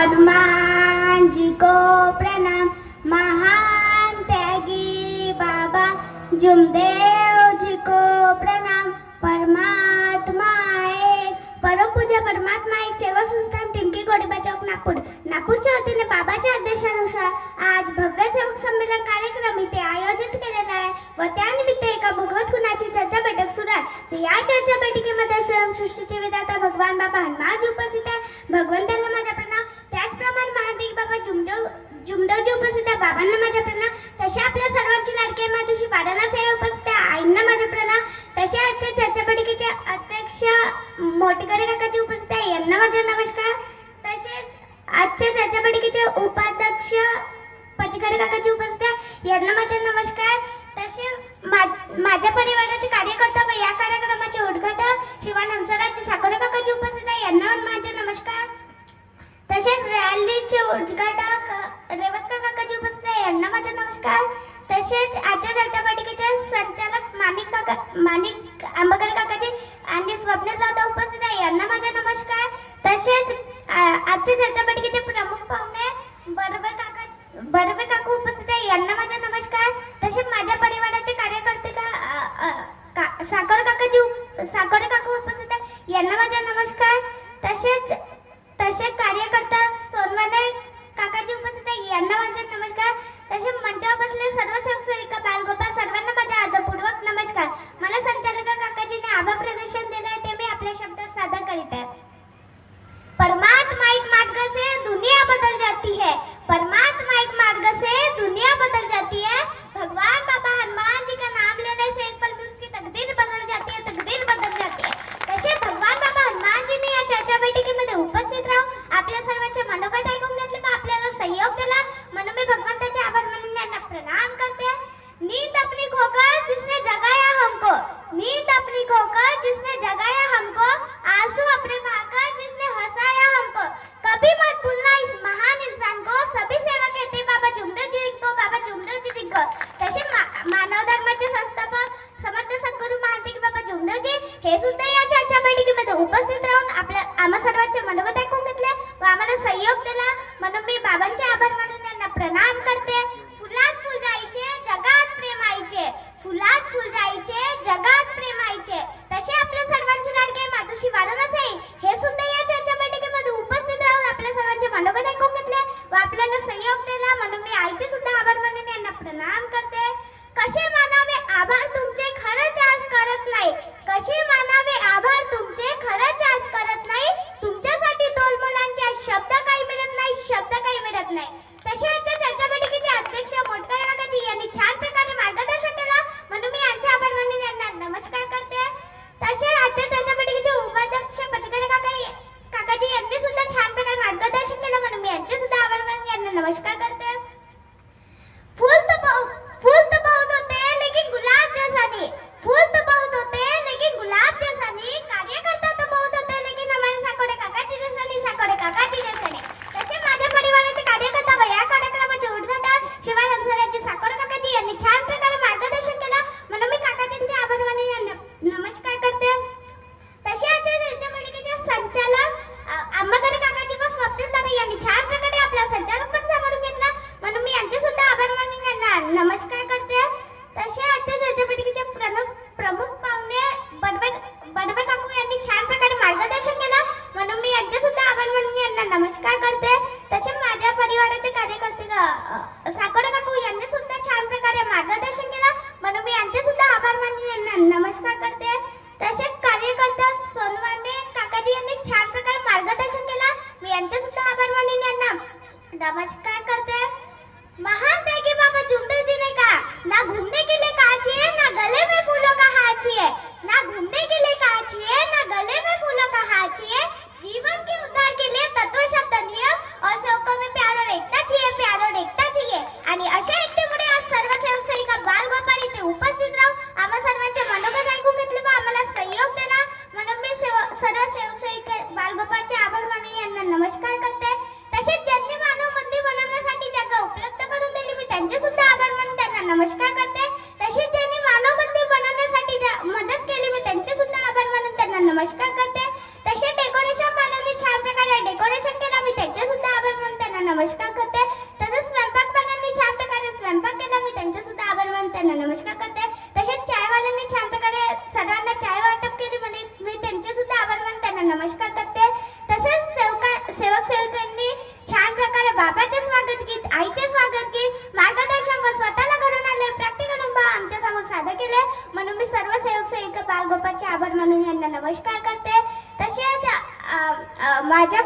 हनुमान जी को प्रणाम। महान त्यागी बाबा जुमदेव जी को प्रणाम। परमात्मा एक परमपूज्य परमात्मा एक सेवा संस्थान टिंकी गोडीबा चौक नागपूरच्या वतीने बाबाच्या आदेशानुसार आज भव्य सेवक संमेलन कार्यक्रम इथे आयोजित केलेला आहे व त्यानिमित्त एका भगवत गुणाची चर्चा बैठक सुरू आहे। या चर्चा बैठकीमध्ये सृष्टीचे विधाता भगवान बाबा हनुमान उपस्थित आहे। भगवंतांना माझा प्रणाम। त्याचप्रमाणे महादेव बाबा जुमदेवजी उपस्थित आहे। बाबांना माझा प्रणाम। तसे आपल्या सर्वांची लाडकी मातोश्री वाराणसी उपस्थित आहे। आईंना माझा प्रणाम। तसे आजच्या चर्चा बैठकीचे अध्यक्ष मोटेकरे काकाजी उपस्थित आहे। यांना माझा नमस्कार। तसेच आजच्या चर्चा बैठकीचे उपाध्यक्ष पचकरे काकाजी उपस्थित आहे। यांना माझा नमस्कार। तसे माझ्या परिवाराचे कार्यकर्ता व या कार्यक्रमाचे उद्घाटक शिवान हंसराज साकोरे काकाजी उपस्थित आहे। यांना माझे नमस्कार। तसेच रॅलीचे उद्घाटक रेवतकर काकाजी उपस्थित आहे। यांना माझा नमस्कार। तसेच आजच्या चर्चा बैठकीचे संचालक माणिक आंबेकर काकाजी आणि स्वप्न जाधव उपस्थित आहे। यांना माझा नमस्कार। तसेच आजच्या चर्चा बैठकीचे प्रमुख पाहुणे बर्वे काकू उपस्थित आहे। यांना माझा नमस्कार। तसेच माझ्या परिवाराचे कार्यकर्ते साकोरे काकू उपस्थित आहे। यांना माझा नमस्कार। तसेच कार्यकर्ता सोनवाने काकाजी उपस्थित आहे। यांना माझा नमस्कार। तसेच मंचावर बसलेले सर्व सेवक बालगोपाल सर्वांना माझा आदरपूर्वक नमस्कार। मला संचालक काकाजीने आभार प्रदर्शन दिले ते मी आपल्या शब्दात सादर करीत आहे। परमात्मा एक मार्ग से दुनिया बदल जाती है। परमात्मा एक मार्ग से दुनिया बदल जाती है। भगवान बाबा हनुमान जी का नाम लेने से एक पल में उसकी तकदीर बदल जाती है। तकदीर बदल जाती है। तसे भगवान बाबा हनुमान जी ने या चर्चा बैठकीमध्ये उपस्थित राहून आपल्या सर्वांचे मनोगत ऐकून घेतले व आपल्याला सहयोग दिला म्हणून मी भगवंताचे आभार मानून यांना प्रणाम करते। नींद अपनी खोकर जिसने जगाया हमको, नींद अपनी खोकर जिसने जगाया हमको, आंसू अपने बहाकर जिसने हंसाया हमको, कभी मत भूलना इस महान इंसान को। सभी सेवा कहते बाबा जुमदेव जी को, बाबा जुमदेव जी को। तसे मानव धर्माचे संस्थापक समर्थ सद्गुरू महादेव बाबा जुमदेव जी हे सुद्धा या चर्चा बैठकीमध्ये उपस्थित राहून आम्हा सर्वांचे मनोगत ऐकून घेतले व आम्हाला सहयोग दिला म्हणून मी बाबांचे आभार मानून त्यांना प्रणाम करते। फुलात फुल जायचे जगात प्रेम आईचे, फुलात फुल जायचे जगात प्रेम आईचे। तसे आपल्या सर्वांची लाडकी मातोश्री वाराणसी हे सुद्धा या चर्चा बैठकीमध्ये उपस्थित राहून आपल्या सर्वांचे मनोगत ऐकून घेतले व आपल्याला सहयोग दिला म्हणून मी आईचे सुद्धा आभार मानून यांना प्रणाम करते। कसे मानावे आभार तुमचे खरंच आज करत नाही, कसे मानावे आभार तुमचे खरंच आज करत नाही। तुमच्यासाठी दोन मुलांचे शब्द काही मिळत नाही, शब्द काही मिळत नाही। तसे आजच्या चर्चा बैठकीचे अध्यक्ष मोटकर काकाजी यांनी छान प्रकारे मार्गदर्शन केलं म्हणून मी यांचे आभार मानून यांना नमस्कार करते। तसे आजच्या चर्चा बैठकीचे उपाध्यक्ष पचकरे काकाजी यांनी सुद्धा छान प्रकारे मार्गदर्शन केलं म्हणून मी यांचे सुद्धा आभार मानून यांना नमस्कार करते। फूल तो बहुत होते हैं लेकिन गुलाब जैसा नहीं, फूल तो बहुत होते हैं लेकिन गुलाब जैसा नहीं। कार्यकर्ता तो बहुत होते हैं लेकिन हमारे साकोरे काकाजी जैसा नहीं, साकोरे काकाजी जैसा नहीं। तसे माझ्या परिवाराचे कार्यकर्ता व या कार्यक्रमाचे उद्घाटक शिवाय हंसराज साकोरे काकाजी यांनी छान प्रकारे मार्गदर्शन केलं म्हणून मी काकाजींचे आभार मानून यांना नमस्कार करते। तसे आजच्या चर्चा बैठकीचे संचालक आंबेकर काकाजी व स्वप्न जाधव यांनी छान प्रकारे आपला संचालक पण सांभाळून घेतला म्हणून मी यांचे सुद्धा आभार मानून यांना नमस्कार करते। तसे आजच्या चर्चा बैठकीचे प्रमुख पाहुणे बडवे काकू यांनी छान प्रकारे मार्गदर्शन केलं म्हणून मी यांचे सुद्धा आभार मानून यांना नमस्कार करते। तसे माझ्या परिवाराचे कार्यकर्ते साकोरे काकू यांनी सुद्धा छान प्रकारे मार्गदर्शन केलं म्हणून मी यांचे सुद्धा आभार मानून यांना नमस्कार करते। तसेच कार्यकर्ता सोनवाने काकाजी यांनी छान प्रकारे मार्गदर्शन केलं मी यांचे सुद्धा आभार मानून यांना नमस्कार करते। महान त्यागी बाबा जुमदेव जी ने कहा, ना घूमने के लिए कहा चाहिए ना गले में फूलों का हार चाहिए, ना घूमने के लिए कहा चाहिए ना गले में फूलों का हार चाहिए। जीवन के उद्धार के लिए तत्व शब्द नियम और सेवकों में प्यार और एकता चाहिए, प्यार और एकता चाहिए। आणि अशा एकतेमुळे आज सर्व सेवक बालगोपाल इथे उपस्थित राहून आम्हा सर्वांचे मनोगत ऐकून घेतले व आम्हाला सहयोग दिला म्हणून मी सर्व सेवक बालगोपालचे आभार मानून यांना नमस्कार करते। तसेच ज्यांनी मानव मंदिर बनवण्यासाठी जागा उपलब्ध करून दिली मी त्यांचे सुद्धा आभार मानून त्यांना नमस्कार करते। तसेच ज्यांनी मानव मंदिर बनवण्यासाठी मदत केली मी त्यांचे सुद्धा आभार मानून त्यांना नमस्कार करते। तसे डेकोरेशन बनवले छान प्रकारे डेकोरेशन नमस्कार करते. तसेच चायवाल्यांनी छान प्रकारे सर्वांना चाय वाटप केली म्हणजे मी त्यांचे सुद्धा आभार मानून त्यांना नमस्कार करते. तसेच सेवक सेविकांनी छान प्रकारे बाबाचे स्वागत गीत, आईचे स्वागत गीत, मार्गदर्शन व स्वतःला घडून आले प्रॅक्टिकल अनुभव आमच्या समोर सादर केले. म्हणून मी सर्व सेवक सेविका बालगोपाळचे आभार मानून यांना नमस्कार करते. तसेच माझ्या